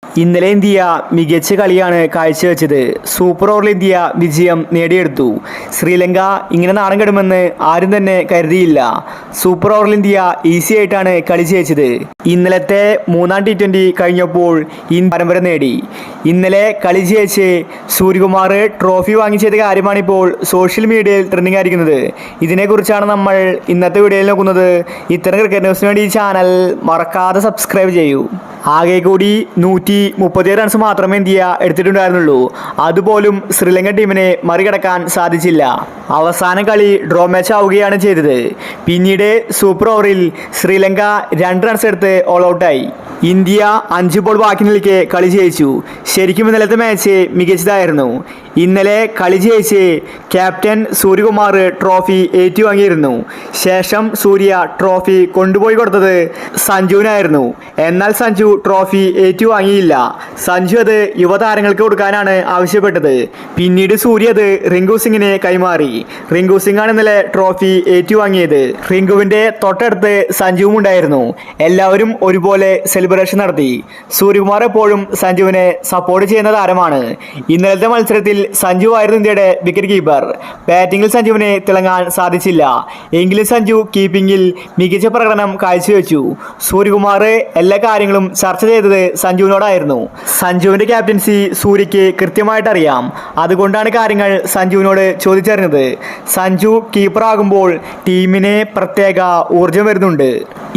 ഇന്നലെ ഇന്ത്യ മികച്ച കളിയാണ് കാഴ്ചവെച്ചത്. സൂപ്പർ ഓവറിൽ ഇന്ത്യ വിജയം നേടിയെടുത്തു. ശ്രീലങ്ക ഇങ്ങനെ നാണം കെടുമെന്ന് ആരും തന്നെ കരുതിയില്ല. സൂപ്പർ ഓവറിൽ ഇന്ത്യ ഈസി ആയിട്ടാണ് കളി ജയിച്ചത്. ഇന്നലത്തെ മൂന്നാം T20 കഴിഞ്ഞപ്പോൾ ഇന്ത്യ പരമ്പര നേടി. ഇന്നലെ കളി ജയിച്ച് സൂര്യകുമാർ ട്രോഫി വാങ്ങിച്ചത് കാര്യമാണിപ്പോൾ സോഷ്യൽ മീഡിയയിൽ ട്രെൻഡിങ് ആയിരിക്കുന്നത്. ഇതിനെക്കുറിച്ചാണ് നമ്മൾ ഇന്നത്തെ വീഡിയോയിൽ നോക്കുന്നത്. ഇത്തരം ക്രിക്കറ്റ് ന്യൂസിന് വേണ്ടി ഈ ചാനൽ മറക്കാതെ സബ്സ്ക്രൈബ് ചെയ്യൂ. ആകെ കൂടി 137 റൺസ് മാത്രമേ ഇന്ത്യ എടുത്തിട്ടുണ്ടായിരുന്നുള്ളൂ. അതുപോലും ശ്രീലങ്കൻ ടീമിനെ മറികടക്കാൻ സാധിച്ചില്ല. അവസാന കളി ഡ്രോ മാച്ച് ആവുകയാണ് ചെയ്തത്. പിന്നീട് സൂപ്പർ ഓവറിൽ ശ്രീലങ്ക 2 റൺസ് എടുത്ത് ഓൾ ഔട്ടായി. ഇന്ത്യ 5 ബോൾ ബാക്കി നിൽക്കെ കളി ജയിച്ചു. ശരിക്കും ഇന്നലത്തെ മാച്ച് മികച്ചതായിരുന്നു. ഇന്നലെ കളി ജയിച്ച് ക്യാപ്റ്റൻ സൂര്യകുമാർ ട്രോഫി ഏറ്റുവാങ്ങിയിരുന്നു. ശേഷം സൂര്യ ട്രോഫി കൊണ്ടുപോയി കൊടുത്തത് സഞ്ജുവിനായിരുന്നു. എന്നാൽ സഞ്ജു ട്രോഫി ഏറ്റുവാങ്ങിയില്ല. സഞ്ജു അത് യുവതാരങ്ങൾക്ക് കൊടുക്കാനാണ് ആവശ്യപ്പെട്ടത്. പിന്നീട് സൂര്യ അത് റിങ്കു സിംഗിനെ കൈമാറി. റിങ്കു സിംഗാണ് ഇന്നലെ ട്രോഫി ഏറ്റുവാങ്ങിയത്. റിങ്കുവിൻ്റെ തൊട്ടടുത്ത് സഞ്ജുവും ഉണ്ടായിരുന്നു. എല്ലാവരും ഒരുപോലെ സെലിബ്രേഷൻ നടത്തി. സൂര്യകുമാർ എപ്പോഴും സഞ്ജുവിനെ സപ്പോർട്ട് ചെയ്യുന്ന താരമാണ്. ഇന്നലത്തെ മത്സരത്തിൽ സഞ്ജു ആയിരുന്നു ഇന്ത്യയുടെ വിക്കറ്റ് കീപ്പർ. ബാറ്റിംഗിൽ സഞ്ജുവിനെ തിളങ്ങാൻ സാധിച്ചില്ല. എങ്കിലും സഞ്ജു കീപ്പിംഗിൽ മികച്ച പ്രകടനം കാഴ്ചവെച്ചു. സൂര്യകുമാർ എല്ലാ കാര്യങ്ങളും ചർച്ച ചെയ്തത് സഞ്ജുവിനോടായിരുന്നു. സഞ്ജുവിൻ്റെ ക്യാപ്റ്റൻസി സൂര്യയ്ക്ക് കൃത്യമായിട്ട് അറിയാം. അതുകൊണ്ടാണ് കാര്യങ്ങൾ സഞ്ജുവിനോട് ചോദിച്ചറിഞ്ഞത്. സഞ്ജു കീപ്പറാകുമ്പോൾ ടീമിന് പ്രത്യേക ഊർജം വരുന്നുണ്ട്.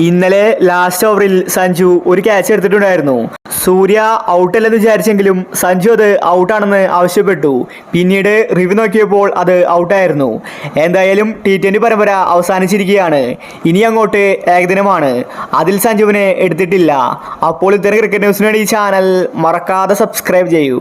ഇന്നലെ ലാസ്റ്റ് ഓവറിൽ സഞ്ജു ഒരു ക്യാച്ച് എടുത്തിട്ടുണ്ടായിരുന്നു. സൂര്യ ഔട്ടല്ലെന്ന് വിചാരിച്ചെങ്കിലും സഞ്ജു അത് ഔട്ടാണെന്ന് ആവശ്യപ്പെട്ടു. പിന്നീട് റിവ്യൂ നോക്കിയപ്പോൾ അത് ഔട്ടായിരുന്നു. എന്തായാലും T20 പരമ്പര അവസാനിച്ചിരിക്കുകയാണ്. ഇനി അങ്ങോട്ട് ഏകദിനമാണ്. അതിൽ സഞ്ജുവിനെ എടുത്തിട്ടില്ല. അപ്പോൾ ഇത്തരം ക്രിക്കറ്റ് ന്യൂസിന് വേണ്ടി ഈ ചാനൽ മറക്കാതെ സബ്സ്ക്രൈബ് ചെയ്യൂ.